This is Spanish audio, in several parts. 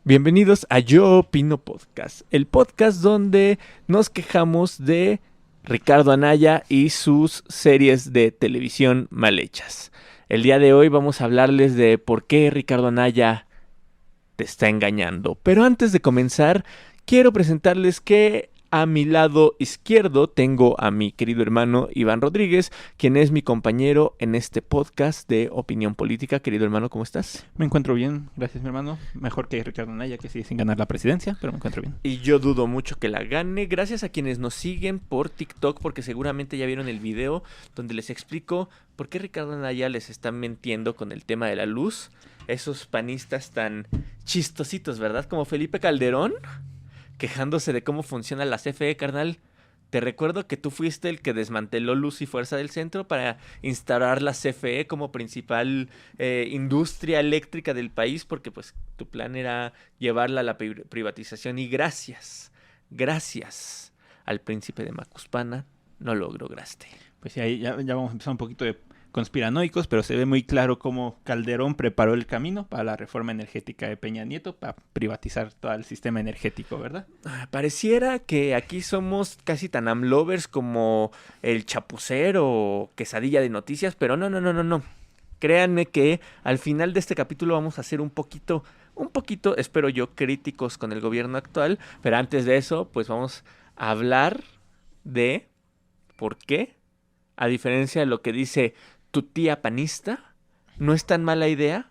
Bienvenidos a Yo Opino Podcast, el podcast donde nos quejamos de Ricardo Anaya y sus series de televisión mal hechas. El día de hoy vamos a hablarles de por qué Ricardo Anaya te está engañando. Pero antes de comenzar, quiero presentarles que a mi lado izquierdo tengo a mi querido hermano Iván Rodríguez, quien es mi compañero en este podcast de opinión política. Querido hermano, ¿cómo estás? Me encuentro bien, gracias mi hermano. Mejor que Ricardo Anaya, que sigue sin ganar la presidencia, pero me encuentro bien. Y yo dudo mucho que la gane. Gracias a quienes nos siguen por TikTok, porque seguramente ya vieron el video donde les explico por qué Ricardo Anaya les está mintiendo con el tema de la luz. Esos panistas tan chistositos, ¿verdad? Como Felipe Calderón, quejándose de cómo funciona la CFE, carnal. Te recuerdo que tú fuiste el que desmanteló Luz y Fuerza del Centro para instaurar la CFE como principal industria eléctrica del país, porque pues tu plan era llevarla a la privatización y gracias al príncipe de Macuspana no lo lograste. Pues sí, ahí ya vamos a empezar un poquito de conspiranoicos, pero se ve muy claro cómo Calderón preparó el camino para la reforma energética de Peña Nieto, para privatizar todo el sistema energético, ¿verdad? Pareciera que aquí somos casi tan amlovers como el Chapucero o Quesadilla de Noticias, pero no. Créanme que al final de este capítulo vamos a ser un poquito, espero yo, críticos con el gobierno actual, pero antes de eso, pues vamos a hablar de por qué, a diferencia de lo que dice tu tía panista, no es tan mala idea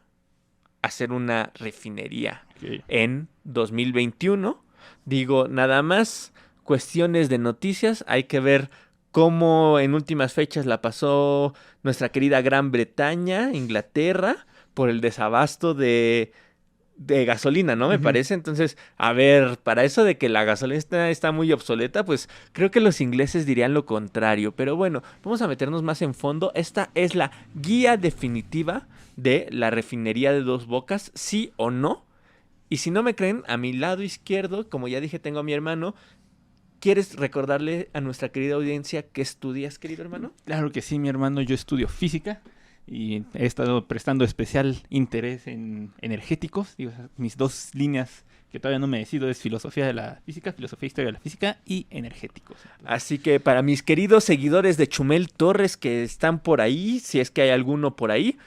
hacer una refinería en 2021. Digo, nada más cuestiones de noticias, hay que ver cómo en últimas fechas la pasó nuestra querida Gran Bretaña, Inglaterra, por el desabasto de gasolina, ¿no? Me parece. Entonces, a ver, para eso de que la gasolina está muy obsoleta, pues creo que los ingleses dirían lo contrario. Pero bueno, vamos a meternos más en fondo. Esta es la guía definitiva de la refinería de Dos Bocas, sí o no. Y si no me creen, a mi lado izquierdo, como ya dije, tengo a mi hermano. ¿Quieres recordarle a nuestra querida audiencia qué estudias, querido hermano? Claro que sí, mi hermano, yo estudio física y he estado prestando especial interés en energéticos. Digo, mis dos líneas que todavía no me decido es filosofía de la física, filosofía e historia de la física y energéticos. Así que para mis queridos seguidores de Chumel Torres que están por ahí, si es que hay alguno por ahí,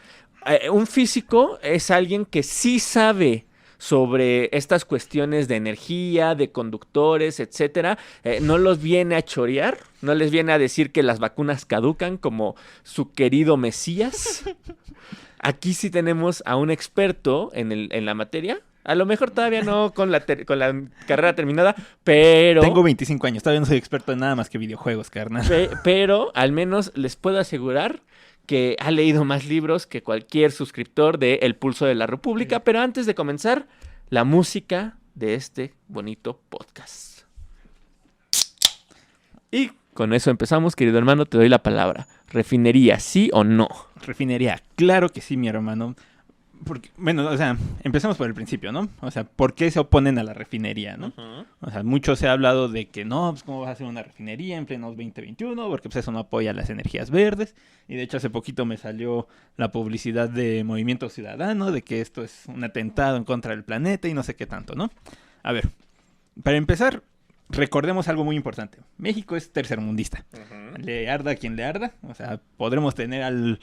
un físico es alguien que sí sabe sobre estas cuestiones de energía, de conductores, etcétera. No los viene a chorear, no les viene a decir que las vacunas caducan como su querido Mesías. Aquí sí tenemos a un experto en la materia. A lo mejor todavía no con la carrera terminada, pero... Tengo 25 años, todavía no soy experto en nada más que videojuegos, carnal. Pero al menos les puedo asegurar que ha leído más libros que cualquier suscriptor de El Pulso de la República. Pero antes de comenzar, la música de este bonito podcast. Y con eso empezamos, querido hermano, te doy la palabra. ¿Refinería, sí o no? Refinería, claro que sí, mi hermano. Porque, bueno, o sea, empecemos por el principio, ¿no? O sea, ¿por qué se oponen a la refinería, no? O sea, mucho se ha hablado de que no, pues cómo vas a hacer una refinería en pleno 2021, porque pues eso no apoya las energías verdes. Y de hecho hace poquito me salió la publicidad de Movimiento Ciudadano, de que esto es un atentado en contra del planeta y no sé qué tanto, ¿no? A ver, para empezar, recordemos algo muy importante. México es tercermundista. Le arda a quien le arda. O sea, podremos tener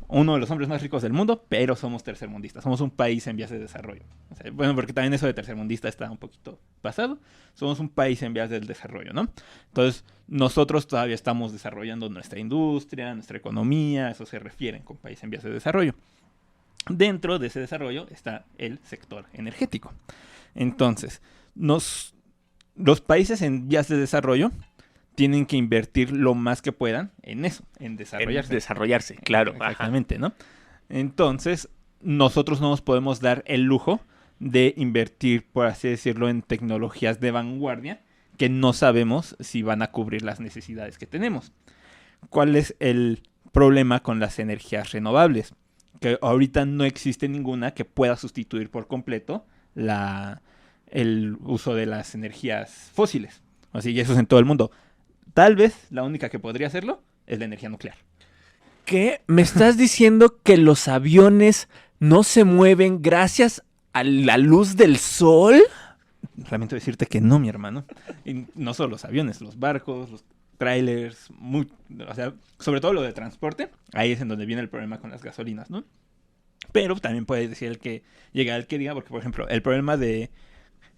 uno de los hombres más ricos del mundo, pero somos tercermundistas. Somos un país en vías de desarrollo. O sea, bueno, porque también eso de tercermundista está un poquito pasado. Somos un país en vías del desarrollo, ¿no? Entonces, nosotros todavía estamos desarrollando nuestra industria, nuestra economía. Eso se refiere con país en vías de desarrollo. Dentro de ese desarrollo está el sector energético. Entonces, los países en vías de desarrollo tienen que invertir lo más que puedan en eso, en desarrollarse. En desarrollarse, claro. Exactamente, ¿no? Entonces, nosotros no nos podemos dar el lujo de invertir, por así decirlo, en tecnologías de vanguardia que no sabemos si van a cubrir las necesidades que tenemos. ¿Cuál es el problema con las energías renovables? Que ahorita no existe ninguna que pueda sustituir por completo el uso de las energías fósiles. Así, y eso es en todo el mundo. Tal vez la única que podría hacerlo es la energía nuclear. ¿Qué? ¿Me estás diciendo que los aviones no se mueven gracias ¿A la luz del sol? Lamento decirte que no, mi hermano. Y no solo los aviones, los barcos, los trailers, o sea, sobre todo lo de transporte, ahí es en donde viene el problema con las gasolinas, ¿no? Pero también puede decir el que llega el que diga, porque por ejemplo, el problema de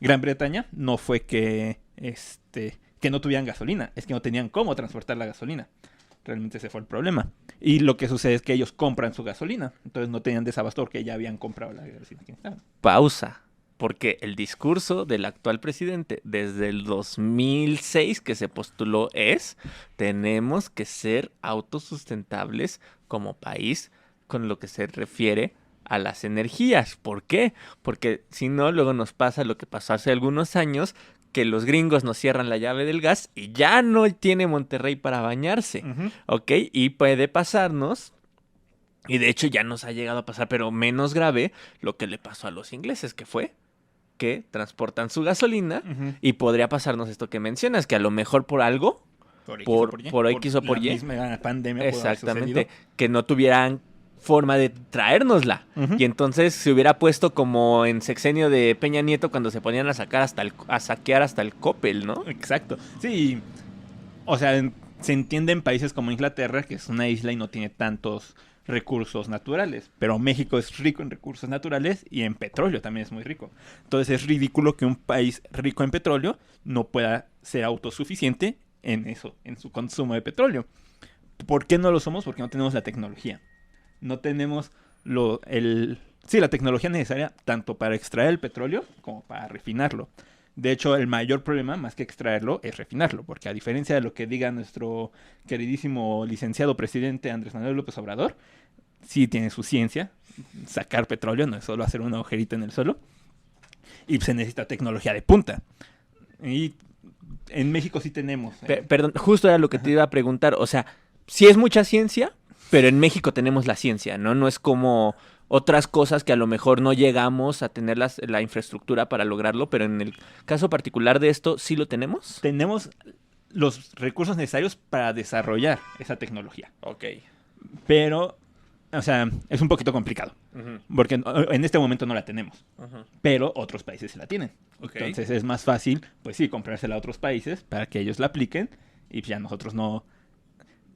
Gran Bretaña no fue que no tuvieran gasolina, es que no tenían cómo transportar la gasolina. Realmente ese fue el problema. Y lo que sucede es que ellos compran su gasolina, entonces no tenían desabasto porque ya habían comprado la gasolina que necesitaban. Pausa. Porque el discurso del actual presidente desde el 2006 que se postuló es, tenemos que ser autosustentables como país con lo que se refiere a las energías. ¿Por qué? Porque si no, luego nos pasa lo que pasó hace algunos años, que los gringos nos cierran la llave del gas y ya no tiene Monterrey para bañarse, ¿ok? Y puede pasarnos, y de hecho ya nos ha llegado a pasar, pero menos grave, lo que le pasó a los ingleses, que fue que transportan su gasolina y podría pasarnos esto que mencionas, que a lo mejor por algo, por X o por Y, la misma pandemia pudo haber exactamente, sucedido. que no tuvieran forma de traérnosla. Y entonces se hubiera puesto como en sexenio de Peña Nieto cuando se ponían a saquear hasta el Coppel, ¿no? Exacto. Sí, o sea, se entiende en países como Inglaterra, que es una isla y no tiene tantos recursos naturales, pero México es rico en recursos naturales y en petróleo también es muy rico. Entonces es ridículo que un país rico en petróleo no pueda ser autosuficiente en eso, en su consumo de petróleo. ¿Por qué no lo somos? Porque no tenemos la tecnología. No tenemos la tecnología necesaria tanto para extraer el petróleo como para refinarlo. De hecho, el mayor problema, más que extraerlo, es refinarlo, porque a diferencia de lo que diga nuestro queridísimo licenciado presidente Andrés Manuel López Obrador, sí tiene su ciencia, sacar petróleo, no es solo hacer un agujerito en el suelo, y se necesita tecnología de punta. Y en México sí tenemos. Perdón, justo era lo que te iba a preguntar, o sea, sí es mucha ciencia, pero en México tenemos la ciencia, ¿no? No es como otras cosas que a lo mejor no llegamos a tener la infraestructura para lograrlo, pero en el caso particular de esto, ¿sí lo tenemos? Tenemos los recursos necesarios para desarrollar esa tecnología. Ok. Pero, o sea, es un poquito complicado. Porque en este momento no la tenemos. Pero otros países sí la tienen. Okay. Entonces es más fácil, pues sí, comprársela a otros países para que ellos la apliquen y ya nosotros no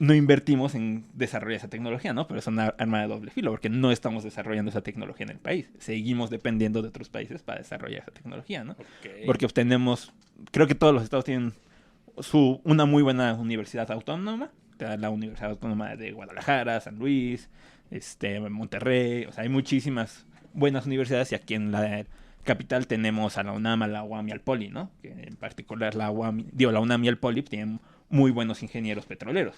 invertimos en desarrollar esa tecnología, ¿no? Pero es una arma de doble filo, porque no estamos desarrollando esa tecnología en el país. Seguimos dependiendo de otros países para desarrollar esa tecnología, ¿no? Okay. Porque obtenemos, creo que todos los estados tienen una muy buena universidad autónoma, la Universidad Autónoma de Guadalajara, San Luis, Monterrey, o sea, hay muchísimas buenas universidades y aquí en la capital tenemos a la UNAM, a la UAM y al Poli, ¿no? Que en particular la UNAM y el Poli tienen muy buenos ingenieros petroleros.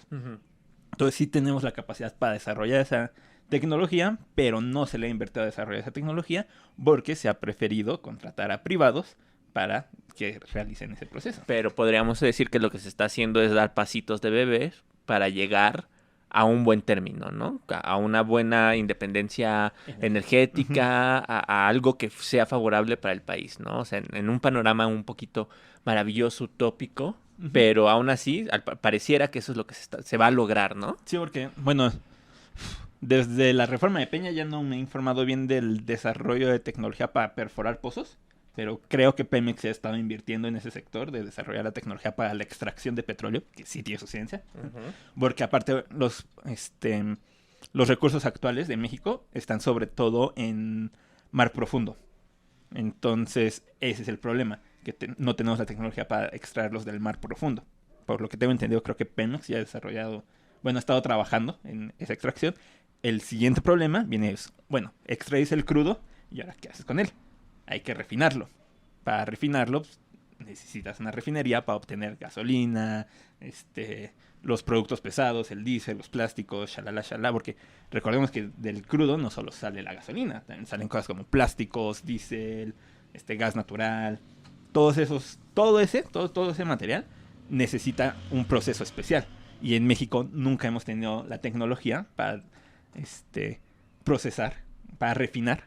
Entonces sí tenemos la capacidad para desarrollar esa tecnología, pero no se le ha invertido a desarrollar esa tecnología porque se ha preferido contratar a privados para que realicen ese proceso. Pero podríamos decir que lo que se está haciendo es dar pasitos de bebé para llegar a un buen término, ¿no? A una buena independencia energética, a algo que sea favorable para el país, ¿no? O sea, en un panorama un poquito maravilloso, utópico, pero aún así pareciera que eso es lo que se va a lograr, ¿no? Sí, porque, bueno, desde la reforma de Peña ya no me he informado bien del desarrollo de tecnología para perforar pozos, pero creo que Pemex ha estado invirtiendo en ese sector de desarrollar la tecnología para la extracción de petróleo, que sí tiene su ciencia, porque aparte los recursos actuales de México están sobre todo en mar profundo. Entonces, ese es el problema, que no tenemos la tecnología para extraerlos del mar profundo. Por lo que tengo entendido, creo que Pemex ya ha desarrollado, ha estado trabajando en esa extracción. El siguiente problema viene extraes el crudo y ahora ¿qué haces con él? Hay que refinarlo. Para refinarlo, pues, necesitas una refinería para obtener gasolina, los productos pesados, el diésel, los plásticos, shalala, porque recordemos que del crudo no solo sale la gasolina, también salen cosas como plásticos, diésel, gas natural, todo ese material necesita un proceso especial. Y en México nunca hemos tenido la tecnología para procesar, para refinar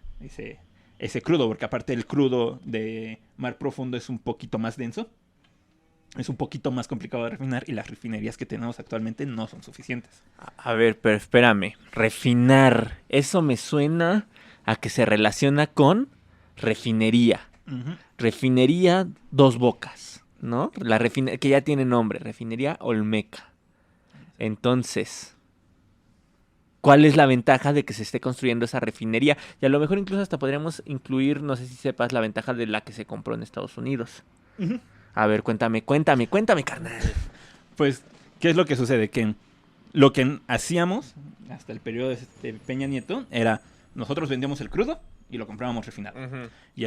ese crudo, porque aparte el crudo de mar profundo es un poquito más denso, es un poquito más complicado de refinar y las refinerías que tenemos actualmente no son suficientes. A ver, pero espérame, refinar, eso me suena a que se relaciona con refinería. Ujú. Refinería Dos Bocas, ¿no? Que ya tiene nombre, Refinería Olmeca. Entonces, ¿cuál es la ventaja de que se esté construyendo esa refinería? Y a lo mejor incluso hasta podríamos incluir, no sé si sepas, la ventaja de la que se compró en Estados Unidos. Ujú. A ver, cuéntame, carnal. Pues, ¿qué es lo que sucede? Que lo que hacíamos hasta el periodo de Peña Nieto era nosotros vendíamos el crudo y lo comprábamos refinado. Y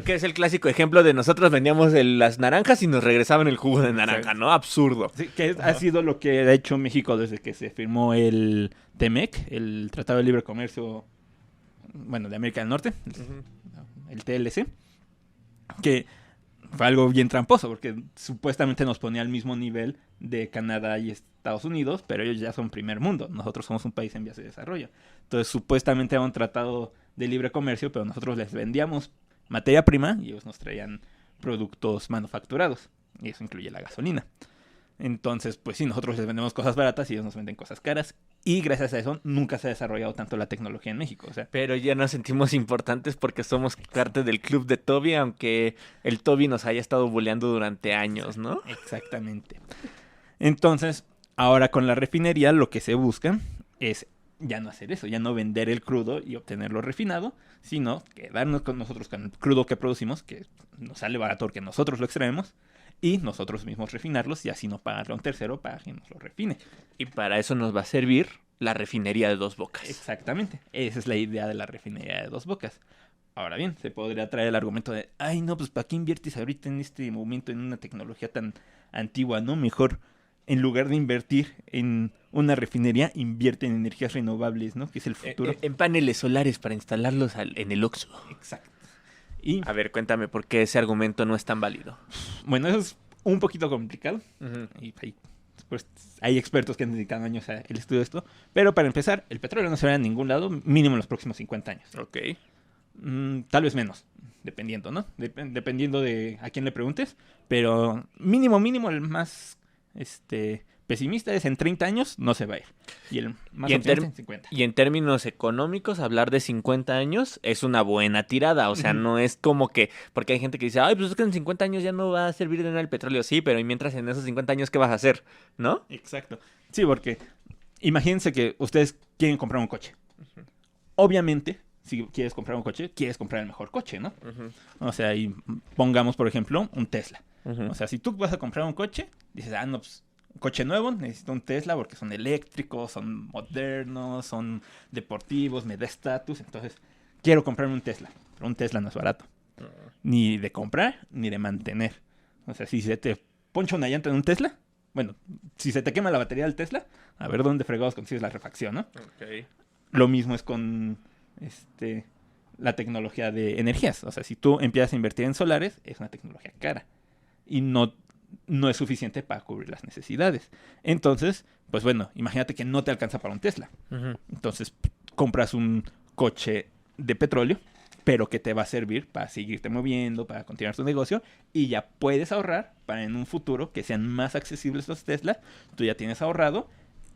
Que es el clásico ejemplo de nosotros vendíamos las naranjas y nos regresaban el jugo de naranja, ¿no? Absurdo. sí, ha sido lo que ha hecho México desde que se firmó el TEMEC, el Tratado de Libre Comercio, bueno, de América del Norte, el TLC, que fue algo bien tramposo, porque supuestamente nos ponía al mismo nivel de Canadá y Estados Unidos, pero ellos ya son primer mundo, nosotros somos un país en vías de desarrollo. Entonces, supuestamente era un tratado de libre comercio, pero nosotros les vendíamos materia prima y ellos nos traían productos manufacturados, y eso incluye la gasolina. Entonces, pues sí, nosotros les vendemos cosas baratas y ellos nos venden cosas caras. Y gracias a eso nunca se ha desarrollado tanto la tecnología en México. O sea, Pero ya nos sentimos importantes porque somos parte del club de Toby, aunque el Toby nos haya estado bulleando durante años, ¿no? exactamente. Entonces, ahora con la refinería lo que se busca es ya no hacer eso, ya no vender el crudo y obtenerlo refinado, sino quedarnos con nosotros con el crudo que producimos, que nos sale barato porque nosotros lo extraemos, y nosotros mismos refinarlos y así no pagarle a un tercero para que nos lo refine. Y para eso nos va a servir la refinería de Dos Bocas. Exactamente, esa es la idea de la refinería de Dos Bocas. Ahora bien, se podría traer el argumento de, ay no, pues ¿para qué inviertes ahorita en este momento en una tecnología tan antigua, no? Mejor, en lugar de invertir en una refinería, invierte en energías renovables, ¿no? Que es el futuro. En paneles solares para instalarlos en el Oxxo. Exacto. Y A ver, cuéntame por qué ese argumento no es tan válido. bueno, eso es un poquito complicado. Ujú. Y pues, hay expertos que han dedicado años al estudio de esto. Pero para empezar, el petróleo no se va a ningún lado, mínimo en los próximos 50 años. Ok. Tal vez menos, dependiendo, ¿no? Dependiendo de a quién le preguntes. Pero mínimo, el más pesimista es en 30 años no se va a ir. Y el más Y en optimista en 50. Y en términos económicos, hablar de 50 años es una buena tirada. O sea, Ujú. no es como que... Porque hay gente que dice, ay, pues es que en 50 años ya no va a servir de nada el petróleo. Sí, pero y mientras en esos 50 años, ¿qué vas a hacer? ¿No? Exacto. Sí, porque imagínense que ustedes quieren comprar un coche. Obviamente, si quieres comprar un coche, quieres comprar el mejor coche, ¿no? O sea, y pongamos, por ejemplo, un Tesla. O sea, si tú vas a comprar un coche, dices, no, pues, un coche nuevo, necesito un Tesla porque son eléctricos, son modernos, son deportivos, me da estatus. Entonces, quiero comprarme un Tesla. Pero un Tesla no es barato. Ni de comprar, ni de mantener. O sea, si se te poncha una llanta en un Tesla, bueno, si se te quema la batería del Tesla, a ver dónde fregados consigues la refacción, ¿no? Ok. Lo mismo es con la tecnología de energías. O sea, si tú empiezas a invertir en solares, es una tecnología cara. Y no es suficiente para cubrir las necesidades. Entonces, pues bueno, imagínate que no te alcanza para un Tesla. Entonces, compras un coche de petróleo, pero que te va a servir para seguirte moviendo, para continuar tu negocio, y ya puedes ahorrar para en un futuro que sean más accesibles los Tesla. Tú ya tienes ahorrado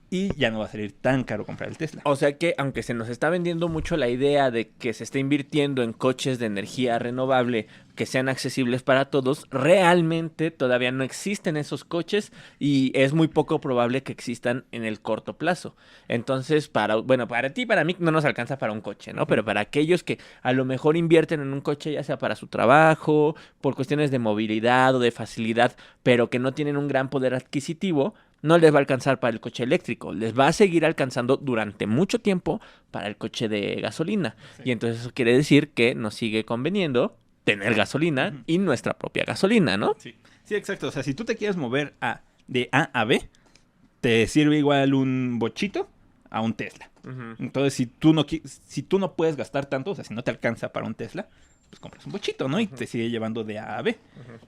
y ya no va a salir tan caro comprar el Tesla. O sea que, aunque se nos está vendiendo mucho la idea de que se está invirtiendo en coches de energía renovable que sean accesibles para todos, realmente todavía no existen esos coches y es muy poco probable que existan en el corto plazo. Entonces, para ti y para mí no nos alcanza para un coche, ¿no? Pero para aquellos que a lo mejor invierten en un coche, ya sea para su trabajo, por cuestiones de movilidad o de facilidad, pero que no tienen un gran poder adquisitivo, no les va a alcanzar para el coche eléctrico, les va a seguir alcanzando durante mucho tiempo para el coche de gasolina. Sí. Y entonces eso quiere decir que nos sigue conveniendo tener gasolina y nuestra propia gasolina, ¿no? Sí, exacto. O sea, si tú te quieres mover de A a B, te sirve igual un bochito a un Tesla. Entonces, si tú no puedes gastar tanto, o sea, si no te alcanza para un Tesla, pues compras un bochito, ¿no? Y te sigue llevando de A a B.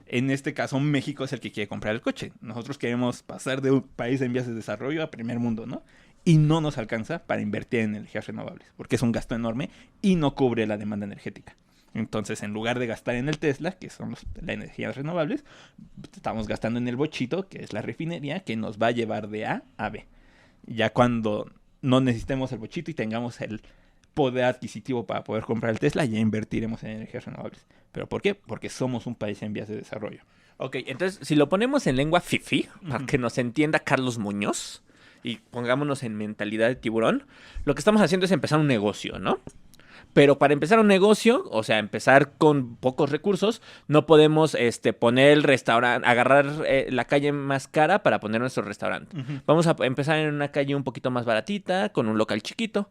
En este caso, México es el que quiere comprar el coche. Nosotros queremos pasar de un país en vías de desarrollo a primer mundo, ¿no? Y no nos alcanza para invertir en energías renovables, porque es un gasto enorme y no cubre la demanda energética. Entonces, en lugar de gastar en el Tesla, que son las energías renovables, estamos gastando en el bochito, que es la refinería, que nos va a llevar de A a B. Ya cuando no necesitemos el bochito y tengamos el poder adquisitivo para poder comprar el Tesla, ya invertiremos en energías renovables. ¿Pero por qué? Porque somos un país en vías de desarrollo. Ok, entonces si lo ponemos en lengua fifi, para que nos entienda Carlos Muñoz, y pongámonos en mentalidad de tiburón, lo que estamos haciendo es empezar un negocio, ¿no? Pero para empezar un negocio, o sea, empezar con pocos recursos, no podemos poner el restaurante, agarrar la calle más cara para poner nuestro restaurante. Vamos a empezar en una calle un poquito más baratita, con un local chiquito,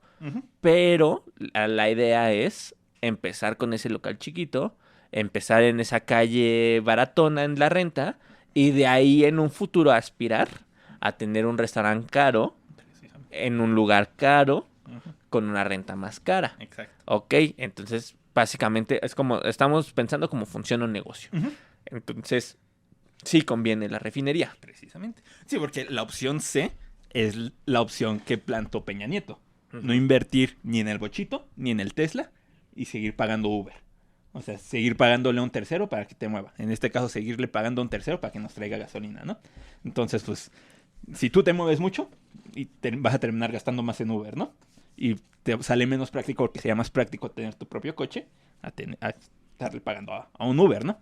pero la idea es empezar con ese local chiquito, empezar en esa calle baratona en la renta y de ahí en un futuro aspirar a tener un restaurante caro, en un lugar caro, con una renta más cara. Exacto. Ok, entonces básicamente es como, estamos pensando cómo funciona un negocio. Entonces, sí conviene la refinería. Precisamente. Sí, porque la opción C es la opción que plantó Peña Nieto. No invertir ni en el Bochito, ni en el Tesla, y seguir pagando Uber. O sea, seguir pagándole a un tercero para que te mueva. En este caso, seguirle pagando a un tercero para que nos traiga gasolina, ¿no? Entonces, pues, si tú te mueves mucho, vas a terminar gastando más en Uber, ¿no? Y te sale menos práctico, porque sería más práctico tener tu propio coche a estarle pagando a un Uber, ¿no?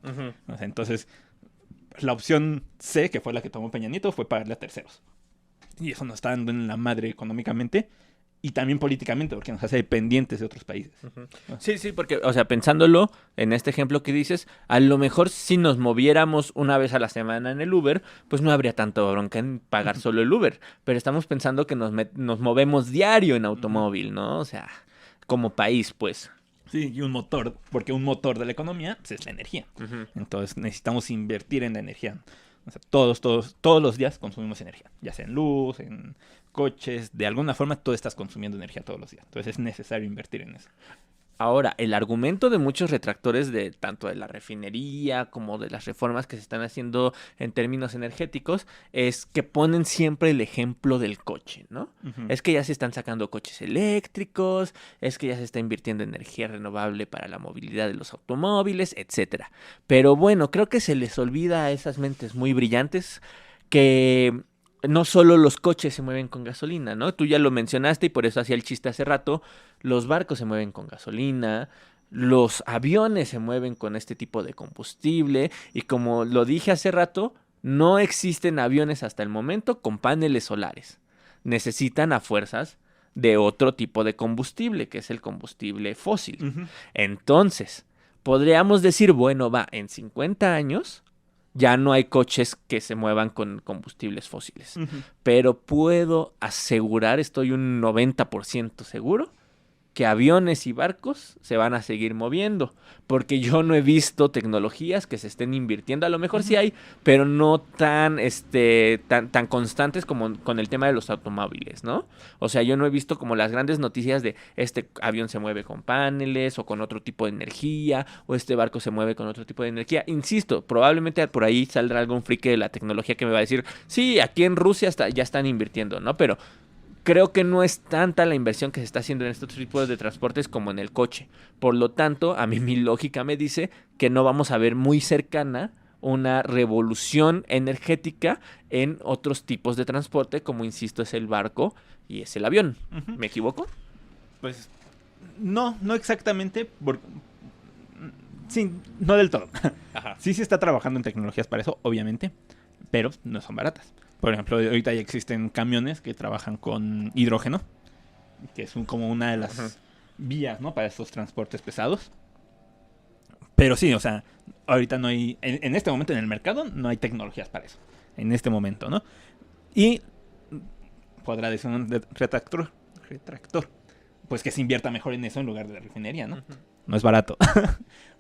O sea, entonces, la opción C, que fue la que tomó Peña Nieto, fue pagarle a terceros. Y eso nos está dando en la madre económicamente y también políticamente, porque nos hace dependientes de otros países. Sí, sí, porque, o sea, pensándolo en este ejemplo que dices, a lo mejor si nos moviéramos una vez a la semana en el Uber, pues no habría tanto bronca en pagar solo el Uber. Pero estamos pensando que nos movemos diario en automóvil, ¿no? O sea, como país, pues. Sí, y un motor, porque un motor de la economía pues, es la energía. Entonces necesitamos invertir en la energía. O sea, todos los días consumimos energía, ya sea en luz, en coches, de alguna forma tú estás consumiendo energía todos los días. Entonces es necesario invertir en eso. Ahora, el argumento de muchos retractores de tanto de la refinería como de las reformas que se están haciendo en términos energéticos es que ponen siempre el ejemplo del coche, ¿no? Es que ya se están sacando coches eléctricos, es que ya se está invirtiendo en energía renovable para la movilidad de los automóviles, etcétera. Pero bueno, creo que se les olvida a esas mentes muy brillantes que no solo los coches se mueven con gasolina, ¿no? Tú ya lo mencionaste y por eso hacía el chiste hace rato. Los barcos se mueven con gasolina, los aviones se mueven con este tipo de combustible y como lo dije hace rato, no existen aviones hasta el momento con paneles solares. Necesitan a fuerzas de otro tipo de combustible, que es el combustible fósil. Entonces, podríamos decir, bueno, en 50 años ya no hay coches que se muevan con combustibles fósiles. Pero puedo asegurar, estoy un 90% seguro, que aviones y barcos se van a seguir moviendo. Porque yo no he visto tecnologías que se estén invirtiendo. A lo mejor sí hay, pero no tan constantes como con el tema de los automóviles, ¿no? O sea, yo no he visto como las grandes noticias de este avión se mueve con paneles o con otro tipo de energía, o este barco se mueve con otro tipo de energía. Insisto, probablemente por ahí saldrá algún friki de la tecnología que me va a decir, sí, aquí en Rusia ya están invirtiendo, ¿no? Pero creo que no es tanta la inversión que se está haciendo en estos tipos de transportes como en el coche. Por lo tanto, a mí mi lógica me dice que no vamos a ver muy cercana una revolución energética en otros tipos de transporte, como insisto, es el barco y es el avión. ¿Me equivoco? Pues no exactamente. Sí, no del todo. Sí se está trabajando en tecnologías para eso, obviamente, pero no son baratas. Por ejemplo, ahorita ya existen camiones que trabajan con hidrógeno, que es como una de las vías, ¿no? Para estos transportes pesados. Pero sí, o sea, ahorita no hay, en este momento en el mercado no hay tecnologías para eso. En este momento, ¿no? Y podrá decir un retractor, pues que se invierta mejor en eso en lugar de la refinería, ¿no? No es barato.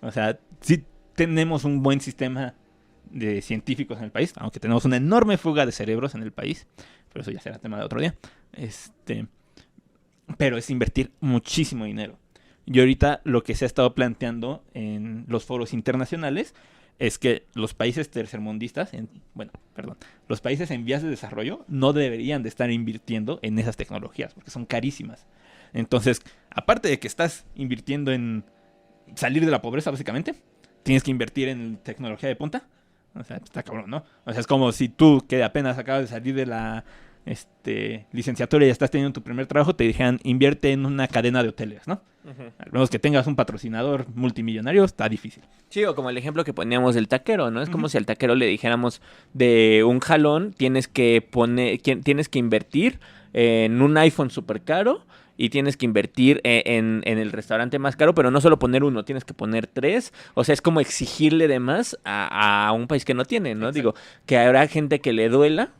O sea, sí tenemos un buen sistema de científicos en el país, aunque tenemos una enorme fuga de cerebros en el país, pero eso ya será tema de otro día. Pero es invertir muchísimo dinero. Y ahorita lo que se ha estado planteando en los foros internacionales es que los países tercermundistas, los países en vías de desarrollo no deberían de estar invirtiendo en esas tecnologías, porque son carísimas. Entonces, aparte de que estás invirtiendo en salir de la pobreza, básicamente, tienes que invertir en tecnología de punta. O sea, está cabrón, ¿no? O sea, es como si tú, que apenas acabas de salir de la licenciatura y ya estás teniendo tu primer trabajo, te dijeran, invierte en una cadena de hoteles, ¿no? Al menos que tengas un patrocinador multimillonario, está difícil. Sí, o como el ejemplo que poníamos del taquero, ¿no? Es como si al taquero le dijéramos de un jalón, tienes que invertir en un iPhone súper caro y tienes que invertir en el restaurante más caro, pero no solo poner uno, tienes que poner 3. O sea, es como exigirle de más a un país que no tiene, ¿no? Exacto. Digo, que habrá gente que le duela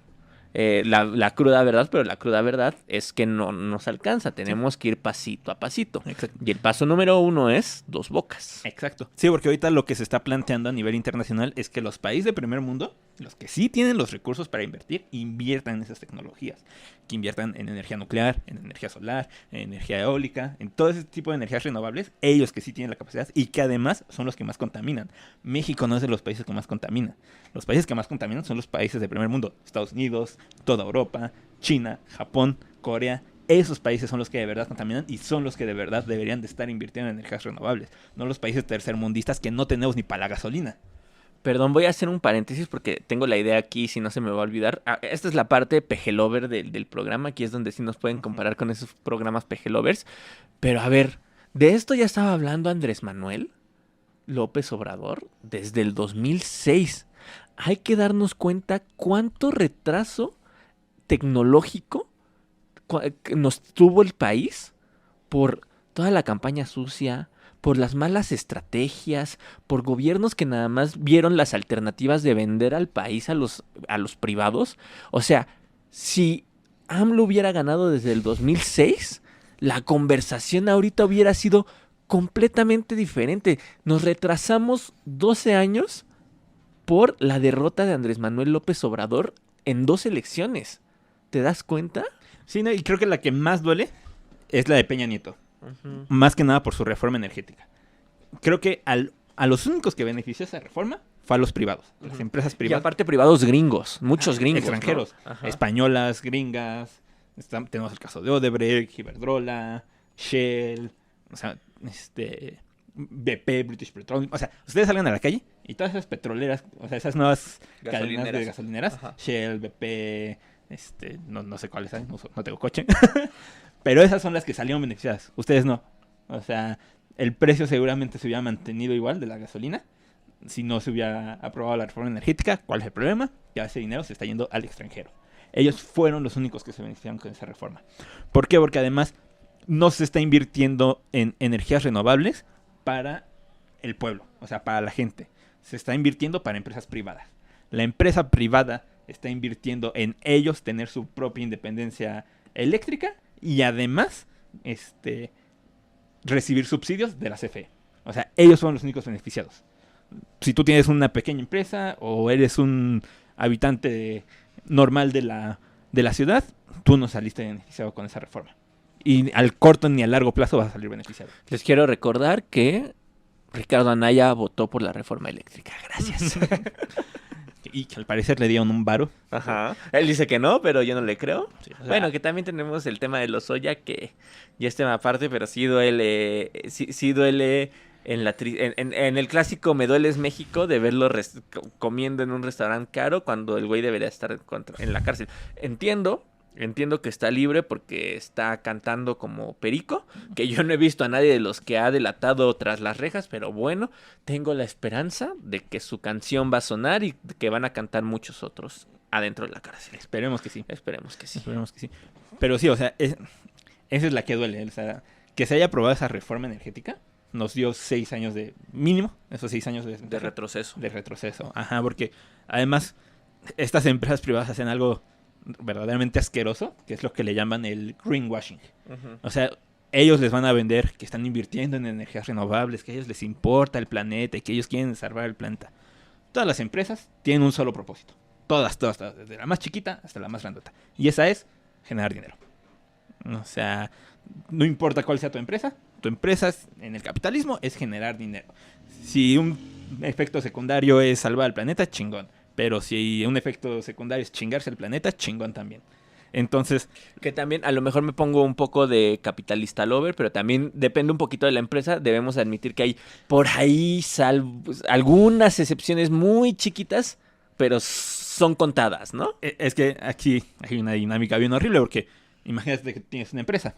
la cruda verdad, pero la cruda verdad es que no nos alcanza. Tenemos que ir pasito a pasito. Exacto. Y el paso número 1 es Dos Bocas. Exacto. Sí, porque ahorita lo que se está planteando a nivel internacional es que los países de primer mundo, los que sí tienen los recursos para invertir, inviertan en esas tecnologías. Que inviertan en energía nuclear, en energía solar, en energía eólica, en todo ese tipo de energías renovables. Ellos que sí tienen la capacidad y que además son los que más contaminan. México no es de los países que más contaminan. Los países que más contaminan son los países de primer mundo. Estados Unidos, toda Europa, China, Japón, Corea. Esos países son los que de verdad contaminan y son los que de verdad deberían de estar invirtiendo en energías renovables. No los países tercermundistas que no tenemos ni para la gasolina. Perdón, voy a hacer un paréntesis porque tengo la idea aquí, si no se me va a olvidar. Esta es la parte PG-Lover del programa. Aquí es donde sí nos pueden comparar con esos programas PG-Lovers. Pero a ver, de esto ya estaba hablando Andrés Manuel López Obrador desde el 2006. Hay que darnos cuenta cuánto retraso tecnológico nos tuvo el país por toda la campaña sucia, por las malas estrategias, por gobiernos que nada más vieron las alternativas de vender al país a los privados. O sea, si AMLO hubiera ganado desde el 2006, la conversación ahorita hubiera sido completamente diferente. Nos retrasamos 12 años por la derrota de Andrés Manuel López Obrador en 2 elecciones. ¿Te das cuenta? Sí, no, y creo que la que más duele es la de Peña Nieto. Más que nada por su reforma energética. Creo que a los únicos que benefició esa reforma fue a los privados, a las empresas Y privadas. aparte privados gringos, muchos gringos, extranjeros, ¿no? españolas, gringas. Tenemos el caso de Odebrecht, Iberdrola, Shell, o sea, BP, British Petroleum. O sea, ustedes salgan a la calle y todas esas petroleras, o sea, esas nuevas cadenas de gasolineras, Ajá. Shell, BP, no sé cuáles hay, no tengo coche. Pero esas son las que salieron beneficiadas. Ustedes no. O sea, el precio seguramente se hubiera mantenido igual de la gasolina si no se hubiera aprobado la reforma energética. ¿Cuál es el problema? Ya ese dinero se está yendo al extranjero. Ellos fueron los únicos que se beneficiaron con esa reforma. ¿Por qué? Porque además no se está invirtiendo en energías renovables para el pueblo, o sea, para la gente. Se está invirtiendo para empresas privadas. La empresa privada está invirtiendo en ellos tener su propia independencia eléctrica y además recibir subsidios de la CFE. O sea, ellos son los únicos beneficiados. Si tú tienes una pequeña empresa o eres un habitante normal de la ciudad, tú no saliste beneficiado con esa reforma. Y al corto ni a largo plazo vas a salir beneficiado. Les quiero recordar que Ricardo Anaya votó por la reforma eléctrica. Gracias. Y que al parecer le dieron un varo. Ajá. Él dice que no, pero yo no le creo. Sí, o sea, Bueno, que también tenemos el tema de Lozoya, que ya es tema aparte, pero sí duele, sí duele en el clásico Me Dueles México de verlo comiendo en un restaurante caro cuando el güey debería estar en la cárcel. Entiendo que está libre porque está cantando como perico, que yo no he visto a nadie de los que ha delatado tras las rejas, pero bueno, tengo la esperanza de que su canción va a sonar y que van a cantar muchos otros adentro de la cárcel. esperemos que sí. Esperemos que sí. Esperemos que sí. Pero sí, o sea, esa es la que duele. O sea, que se haya aprobado esa reforma energética nos dio 6 años de mínimo, esos 6 años De retroceso. de retroceso. Ajá, porque además estas empresas privadas hacen algo verdaderamente asqueroso, que es lo que le llaman el greenwashing. Ujú. O sea, ellos les van a vender que están invirtiendo en energías renovables, que a ellos les importa el planeta y que ellos quieren salvar el planeta. Todas las empresas tienen un solo propósito. Todas, desde la más chiquita hasta la más grandota. Y esa es generar dinero. O sea, no importa cuál sea tu empresa en el capitalismo es generar dinero. Si un efecto secundario es salvar al planeta, chingón. Pero si un efecto secundario es chingarse el planeta, chingón también. Entonces, Que también a lo mejor me pongo un poco de capitalista lover, pero también depende un poquito de la empresa. Debemos admitir que hay por ahí algunas excepciones muy chiquitas, pero son contadas, ¿no? Es que aquí hay una dinámica bien horrible porque imagínate que tienes una empresa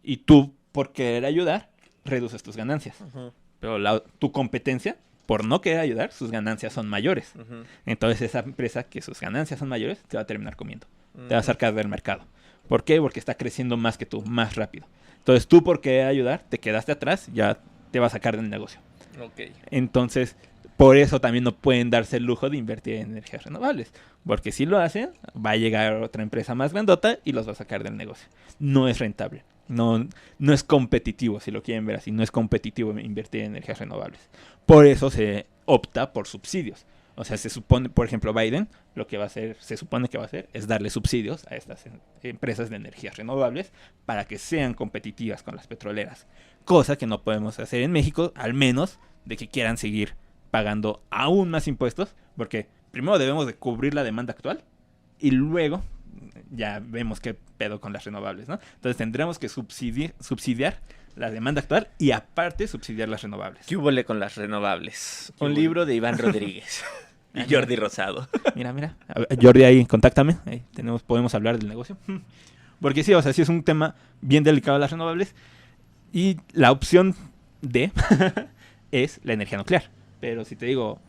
y tú, por querer ayudar, reduces tus ganancias. Pero tu competencia, por no querer ayudar, sus ganancias son mayores. Entonces esa empresa que sus ganancias son mayores te va a terminar comiendo. Te va a sacar del mercado. ¿Por qué? Porque está creciendo más que tú, más rápido. Entonces tú, por querer ayudar, te quedaste atrás, ya te va a sacar del negocio. Ok. Entonces, por eso también no pueden darse el lujo de invertir en energías renovables. Porque si lo hacen, va a llegar otra empresa más grandota y los va a sacar del negocio. No es rentable. No es competitivo, si lo quieren ver así. No es competitivo invertir en energías renovables. Por eso se opta por subsidios. O sea, se supone, por ejemplo, Biden lo que va a hacer, se supone que va a hacer, es darle subsidios a estas empresas de energías renovables para que sean competitivas con las petroleras. Cosa que no podemos hacer en México, al menos de que quieran seguir pagando aún más impuestos, porque primero debemos de cubrir la demanda actual y luego ya vemos qué pedo con las renovables, ¿no? Entonces tendremos que subsidiar la demanda actual y aparte subsidiar las renovables. ¿Qué hubo con las renovables? ¿Qué Un hubo? libro de Iván Rodríguez y Jordi Rosado. Mira. A ver, Jordi, ahí, contáctame. Ahí podemos hablar del negocio. Porque sí, o sea, sí es un tema bien delicado las renovables. Y la opción D es la energía nuclear. Pero si te digo,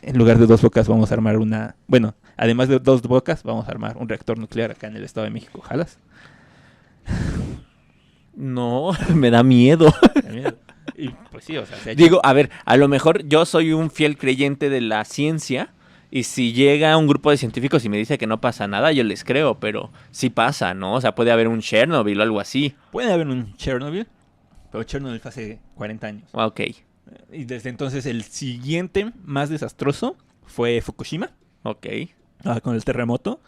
en lugar de 2 bocas vamos a armar una... Bueno, además de 2 bocas, vamos a armar un reactor nuclear acá en el Estado de México. ¿Jalas? No, me da miedo. Y pues sí, o sea... Digo, a ver, a lo mejor yo soy un fiel creyente de la ciencia y si llega un grupo de científicos y me dice que no pasa nada, yo les creo, pero sí pasa, ¿no? O sea, puede haber un Chernobyl o algo así. Puede haber un Chernobyl, pero Chernobyl fue hace 40 años. Ok. Y desde entonces el siguiente más desastroso fue Fukushima. Ok. Con el terremoto,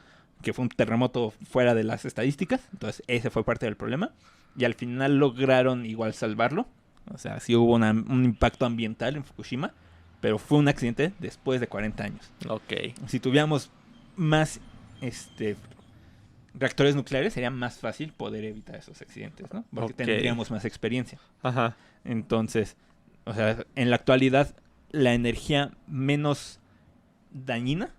que fue un terremoto fuera de las estadísticas. Entonces ese fue parte del problema. Y al final lograron igual salvarlo. O sea, sí hubo un impacto ambiental en Fukushima, pero fue un accidente después de 40 años. Ok. Si tuviéramos más reactores nucleares, sería más fácil poder evitar esos accidentes, ¿no? Porque tendríamos más experiencia. Ajá. Entonces, o sea, en la actualidad, la energía menos dañina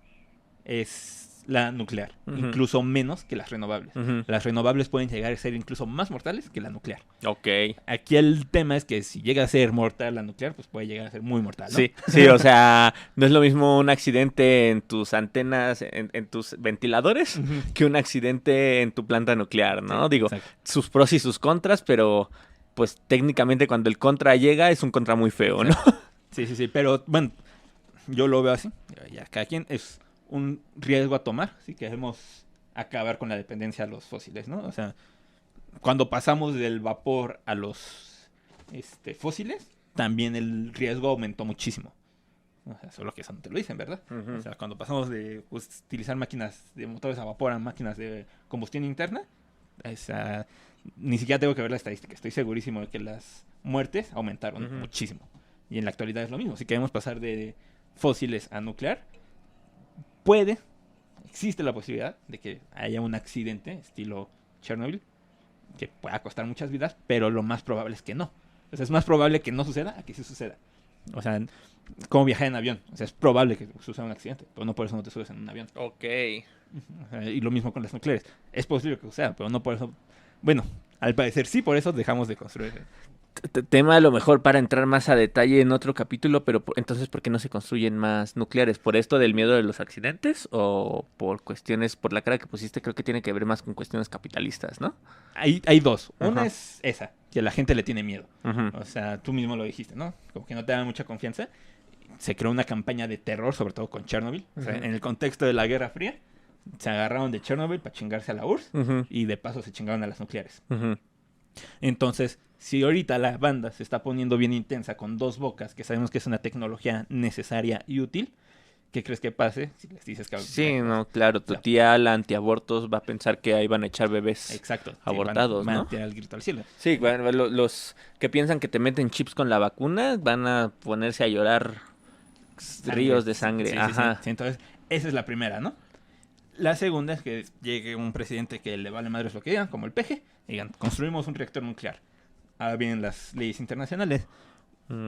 es la nuclear, incluso menos que las renovables. Las renovables pueden llegar a ser incluso más mortales que la nuclear. Ok. Aquí el tema es que si llega a ser mortal la nuclear, pues puede llegar a ser muy mortal, ¿no? Sí, o sea, no es lo mismo un accidente en tus antenas, en tus ventiladores, que un accidente en tu planta nuclear, ¿no? Digo, exacto. Sus pros y sus contras, pero pues técnicamente cuando el contra llega es un contra muy feo, ¿no? Sí, pero bueno, yo lo veo así. Ya, cada quien es un riesgo a tomar si queremos acabar con la dependencia a los fósiles, ¿no? O sea, cuando pasamos del vapor a los fósiles, también el riesgo aumentó muchísimo. O sea, solo que eso no te lo dicen, ¿verdad? O sea, cuando pasamos de utilizar máquinas de motores a vapor a máquinas de combustión interna, ni siquiera tengo que ver la estadística. Estoy segurísimo de que las muertes aumentaron muchísimo. Y en la actualidad es lo mismo. Si queremos pasar de fósiles a nuclear, existe la posibilidad de que haya un accidente estilo Chernobyl que pueda costar muchas vidas, pero lo más probable es que no. O sea, es más probable que no suceda a que sí suceda. O sea, como viajar en avión. O sea, es probable que suceda un accidente, pero no por eso no te subes en un avión. Ok. O sea, y lo mismo con las nucleares. Es posible que suceda, pero no por eso... Bueno, al parecer sí, por eso dejamos de construir. Tema a lo mejor para entrar más a detalle en otro capítulo, pero entonces, ¿por qué no se construyen más nucleares? ¿Por esto del miedo de los accidentes o por cuestiones, por la cara que pusiste, creo que tiene que ver más con cuestiones capitalistas, ¿no? Hay dos. Una Ajá. es esa, que a la gente le tiene miedo. Ujú. O sea, tú mismo lo dijiste, ¿no? Como que no te da mucha confianza. Se creó una campaña de terror, sobre todo con Chernobyl. O sea, Ujú. en el contexto de la Guerra Fría, se agarraron de Chernobyl para chingarse a la URSS Ujú. y de paso se chingaron a las nucleares. Ujú. Entonces, si ahorita la banda se está poniendo bien intensa con 2 bocas, que sabemos que es una tecnología necesaria y útil, ¿qué crees que pase si les dices que... Sí, no, claro, tu tía, la antiabortos, va a pensar que ahí van a echar bebés Exacto. abortados, van ¿no? a tirar el grito al cielo. Sí, bueno, los que piensan que te meten chips con la vacuna van a ponerse a llorar ríos de sangre. Sí, Ajá. sí. Entonces, esa es la primera, ¿no? La segunda es que llegue un presidente que le vale madres lo que digan, como el PG, y digan, construimos un reactor nuclear. Ahora vienen las leyes internacionales.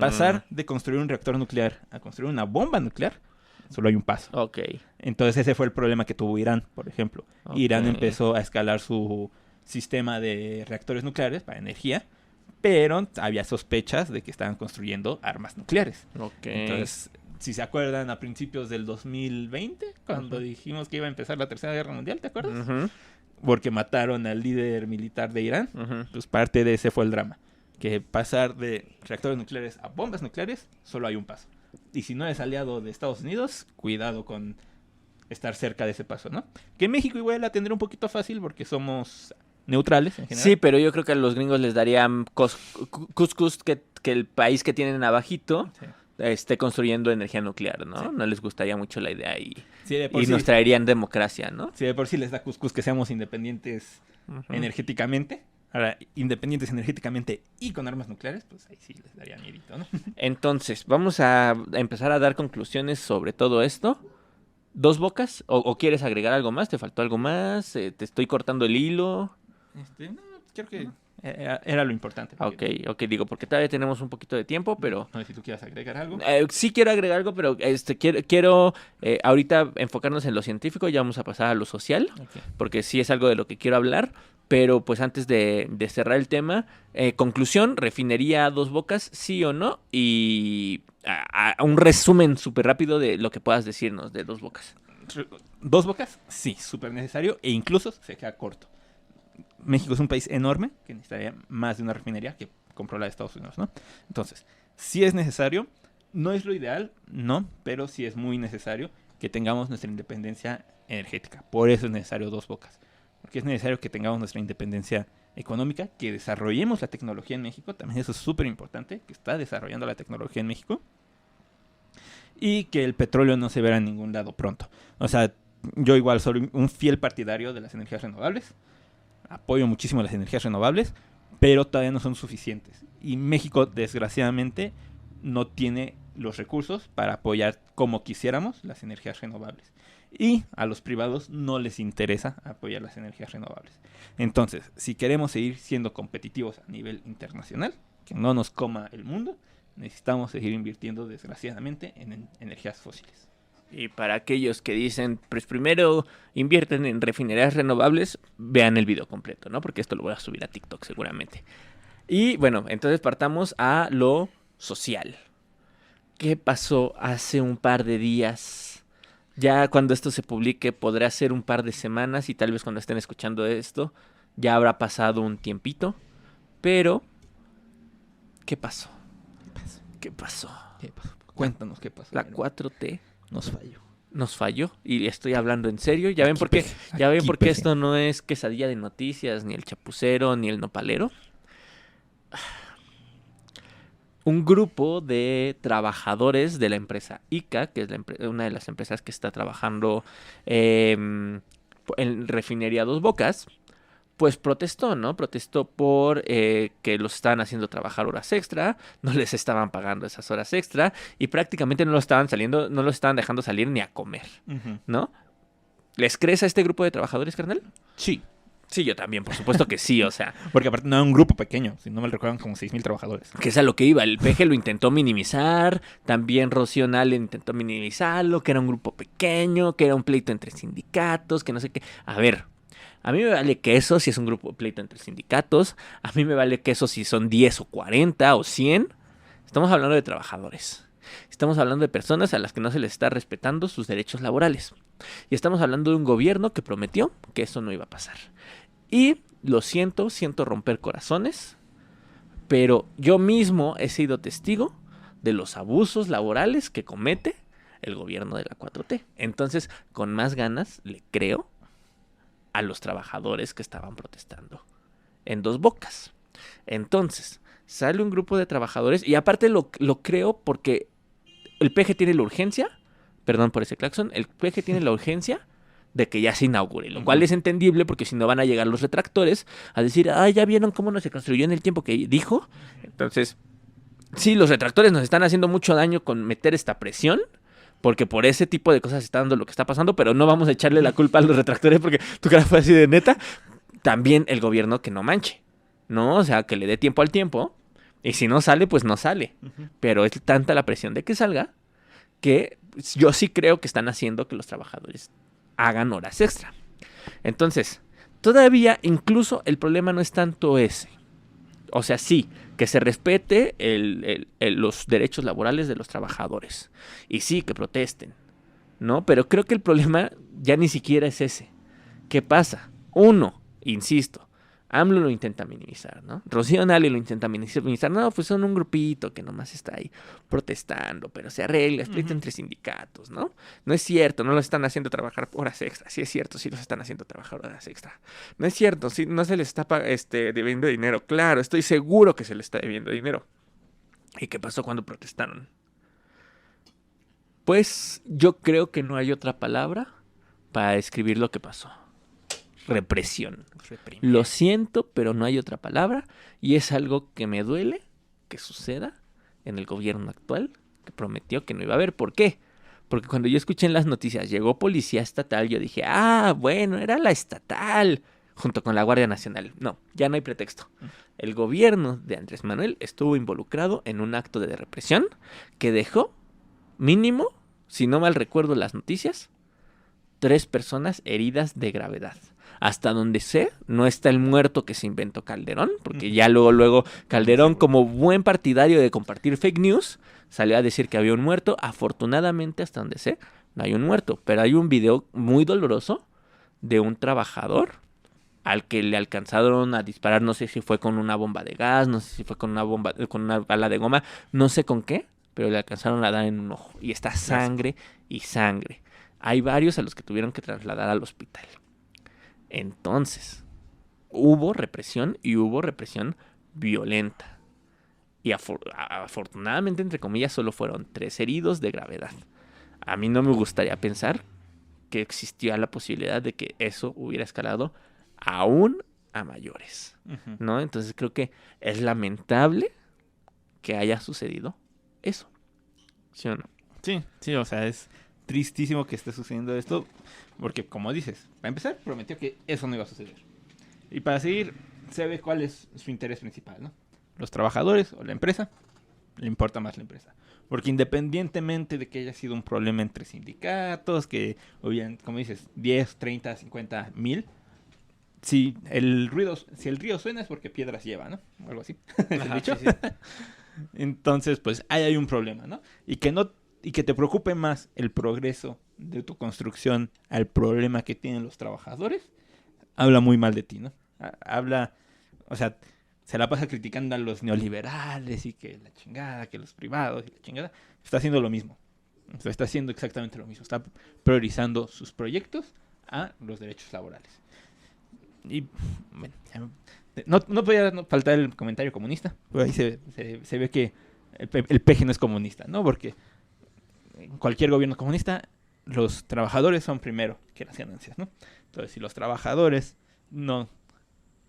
Pasar de construir un reactor nuclear a construir una bomba nuclear solo hay un paso. Ok. Entonces ese fue el problema que tuvo Irán, por ejemplo. Ok. Irán empezó a escalar su sistema de reactores nucleares para energía, pero había sospechas de que estaban construyendo armas nucleares. Ok. Entonces, si se acuerdan, a principios del 2020, cuando dijimos que iba a empezar la Tercera Guerra Mundial, ¿te acuerdas? Ujú, Porque mataron al líder militar de Irán. ujú. Pues parte de ese fue el drama. Que pasar de reactores nucleares a bombas nucleares, solo hay un paso. Y si no eres aliado de Estados Unidos, cuidado con estar cerca de ese paso, ¿no? Que México igual la tendrá un poquito fácil porque somos neutrales en general. Sí, pero yo creo que a los gringos les darían cuscús que el país que tienen abajito Sí. esté construyendo energía nuclear, ¿no? Sí. No les gustaría mucho la idea Sí, de por y sí, nos traerían democracia, ¿no? sí, de por sí les da cuscús que seamos independientes Ujú. energéticamente. Ahora, independientes energéticamente y con armas nucleares, pues ahí sí les daría miedito, ¿no? Entonces, vamos a empezar a dar conclusiones sobre todo esto. ¿Dos bocas? ¿O quieres agregar algo más? ¿Te faltó algo más? ¿Te estoy cortando el hilo? No, creo que era lo importante. Ok, digo, porque todavía tenemos un poquito de tiempo, pero... No sé si tú quieras agregar algo. sí quiero agregar algo, pero quiero ahorita enfocarnos en lo científico, ya vamos a pasar a lo social, Ok. porque sí es algo de lo que quiero hablar, pero pues antes de cerrar el tema, conclusión, refinería Dos Bocas, sí o no, y a un resumen súper rápido de lo que puedas decirnos de Dos Bocas. Dos Bocas, sí, súper necesario e incluso se queda corto. México es un país enorme que necesitaría más de una refinería que compró la de Estados Unidos, ¿no? Entonces, sí es necesario, no es lo ideal, no, pero sí es muy necesario que tengamos nuestra independencia energética. Por eso es necesario Dos Bocas. Porque es necesario que tengamos nuestra independencia económica, que desarrollemos la tecnología en México, también eso es súper importante, que está desarrollando la tecnología en México, y que el petróleo no se verá en ningún lado pronto. O sea, yo igual soy un fiel partidario de las energías renovables, apoyo muchísimo las energías renovables, pero todavía no son suficientes. Y México, desgraciadamente, no tiene los recursos para apoyar como quisiéramos las energías renovables. Y a los privados no les interesa apoyar las energías renovables. Entonces, si queremos seguir siendo competitivos a nivel internacional, que no nos coma el mundo, necesitamos seguir invirtiendo, desgraciadamente, en energías fósiles. Y para aquellos que dicen, pues primero invierten en refinerías renovables, vean el video completo, ¿no? Porque esto lo voy a subir a TikTok seguramente. Y bueno, entonces partamos a lo social. ¿Qué pasó hace un par de días? Ya cuando esto se publique podrá ser un par de semanas y tal vez cuando estén escuchando esto ya habrá pasado un tiempito. Pero, ¿qué pasó? ¿Qué pasó? ¿Qué pasó? Cuéntanos qué pasó. La Mero. 4T Nos falló. nos falló y estoy hablando en serio. Ya ven por qué, esto no es quesadilla de noticias, ni el chapucero, ni el nopalero. Un grupo de trabajadores de la empresa ICA, que es una de las empresas que está trabajando en refinería Dos Bocas, pues protestó, ¿no? Protestó por que los estaban haciendo trabajar horas extra, no les estaban pagando esas horas extra y prácticamente no los estaban dejando salir ni a comer, ¿no? ¿Les crees a este grupo de trabajadores, carnal? Sí. Sí, yo también, por supuesto que sí, o sea, Porque aparte no era un grupo pequeño, si no me recuerdan, como 6,000 trabajadores. que es a lo que iba. El PG lo intentó minimizar, también Rocío Nale intentó minimizarlo, que era un grupo pequeño, que era un pleito entre sindicatos, que no sé qué. A ver, a mí me vale que eso si es un grupo de pleito entre sindicatos, a mí me vale que eso si son 10 o 40 o 100. Estamos hablando de trabajadores. Estamos hablando de personas a las que no se les está respetando sus derechos laborales. Y estamos hablando de un gobierno que prometió que eso no iba a pasar. Y lo siento romper corazones, pero yo mismo he sido testigo de los abusos laborales que comete el gobierno de la 4T. Entonces, con más ganas le creo a los trabajadores que estaban protestando en Dos Bocas. Entonces, sale un grupo de trabajadores y aparte lo creo porque el PG tiene la urgencia, perdón por ese claxon, el PG tiene la urgencia de que ya se inaugure, lo cual es entendible porque si no van a llegar los retractores a decir, ya vieron cómo no se construyó en el tiempo que dijo. Entonces, sí, los retractores nos están haciendo mucho daño con meter esta presión, porque por ese tipo de cosas está dando lo que está pasando, pero no vamos a echarle la culpa a los retractores porque tu cara fue así de neta. También el gobierno que no manche, ¿no? O sea, que le dé tiempo al tiempo, y si no sale, pues no sale. Pero es tanta la presión de que salga que yo sí creo que están haciendo que los trabajadores hagan horas extra. Entonces, todavía incluso el problema no es tanto ese. O sea, sí, que se respete los derechos laborales de los trabajadores. Y sí, que protesten, ¿no? Pero creo que el problema ya ni siquiera es ese. ¿Qué pasa? Uno, insisto, AMLO lo intenta minimizar, ¿no? Rocío Nale lo intenta minimizar. No, pues son un grupito que nomás está ahí protestando, pero se arregla, es pleito entre sindicatos, ¿no? No es cierto, no los están haciendo trabajar horas extras. Sí es cierto, sí los están haciendo trabajar horas extra. No es cierto, sí, no se les está debiendo dinero. Claro, estoy seguro que se les está debiendo dinero. ¿Y qué pasó cuando protestaron? Pues yo creo que no hay otra palabra para describir lo que pasó. Represión. Lo siento, pero no hay otra palabra. Y es algo que me duele que suceda en el gobierno actual, que prometió que no iba a haber. ¿Por qué? Porque cuando yo escuché en las noticias, llegó policía estatal, yo dije, bueno, era la estatal, junto con la Guardia Nacional. No, ya no hay pretexto. El gobierno de Andrés Manuel estuvo involucrado en un acto de represión que dejó, mínimo, si no mal recuerdo las noticias, 3 personas heridas de gravedad. Hasta donde sé, no está el muerto que se inventó Calderón, porque ya luego Calderón, como buen partidario de compartir fake news, salió a decir que había un muerto. Afortunadamente, hasta donde sé, no hay un muerto, pero hay un video muy doloroso de un trabajador al que le alcanzaron a disparar, no sé si fue con una bomba de gas, no sé si fue con una bala de goma, no sé con qué, pero le alcanzaron a dar en un ojo. Y está sangre y sangre. Hay varios a los que tuvieron que trasladar al hospital. Entonces, hubo represión y hubo represión violenta. Y afortunadamente, entre comillas, solo fueron 3 heridos de gravedad. A mí no me gustaría pensar que existía la posibilidad de que eso hubiera escalado aún a mayores, ¿no? Entonces creo que es lamentable que haya sucedido eso. ¿Sí o no? Sí, o sea, es tristísimo que esté sucediendo esto, porque como dices, para empezar, prometió que eso no iba a suceder. Y para seguir, se ve cuál es su interés principal, ¿no? Los trabajadores o la empresa, le importa más la empresa. Porque independientemente de que haya sido un problema entre sindicatos, que hubieran, como dices, 10, 30, 50, 1000, si el río suena es porque piedras lleva, ¿no? O algo así. ¿Es el dicho? Sí. Entonces, pues ahí hay un problema, ¿no? Y que te preocupe más el progreso de tu construcción al problema que tienen los trabajadores, habla muy mal de ti, ¿no? O sea, se la pasa criticando a los neoliberales y que la chingada, que los privados y la chingada. Está haciendo lo mismo. O sea, está haciendo exactamente lo mismo. Está priorizando sus proyectos a los derechos laborales. Y, bueno, no podía faltar el comentario comunista. Por ahí se ve que el PG no es comunista, ¿no? Porque en cualquier gobierno comunista, los trabajadores son primero que las ganancias, ¿no? Entonces, si los trabajadores no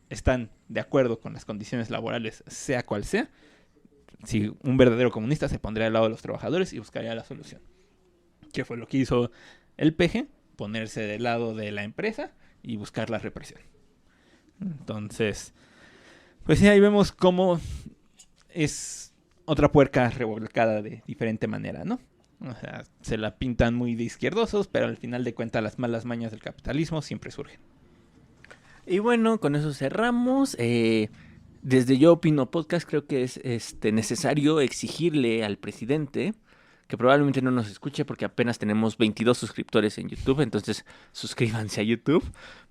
están de acuerdo con las condiciones laborales, sea cual sea, si un verdadero comunista se pondría al lado de los trabajadores y buscaría la solución. ¿Qué fue lo que hizo el PG? Ponerse del lado de la empresa y buscar la represión. Entonces, pues sí, ahí vemos cómo es otra puerca revolcada de diferente manera, ¿no? O sea, se la pintan muy de izquierdosos, pero al final de cuentas las malas mañas del capitalismo siempre surgen. Y bueno, con eso cerramos. Desde Yo Opino Podcast creo que es necesario exigirle al presidente, que probablemente no nos escuche porque apenas tenemos 22 suscriptores en YouTube, entonces suscríbanse a YouTube.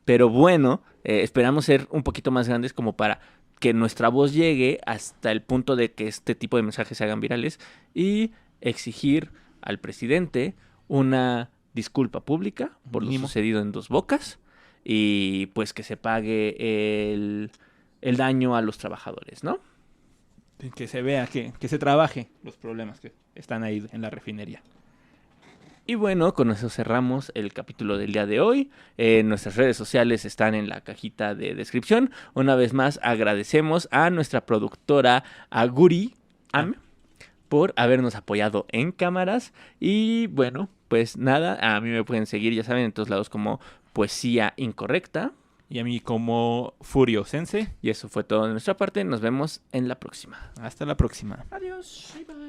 Pero bueno, esperamos ser un poquito más grandes como para que nuestra voz llegue hasta el punto de que este tipo de mensajes se hagan virales y exigir al presidente una disculpa pública por lo sucedido en Dos Bocas y pues que se pague el daño a los trabajadores, ¿no? Que se vea, que se trabaje los problemas que están ahí en la refinería. Y bueno, con eso cerramos el capítulo del día de hoy. Nuestras redes sociales están en la cajita de descripción. Una vez más agradecemos a nuestra productora Aguri por habernos apoyado en cámaras. Y bueno, pues nada, a mí me pueden seguir, ya saben, en todos lados como Poesía Incorrecta. Y a mí como Furio Sense. Y eso fue todo de nuestra parte. Nos vemos en la próxima. Hasta la próxima. Adiós. Bye bye.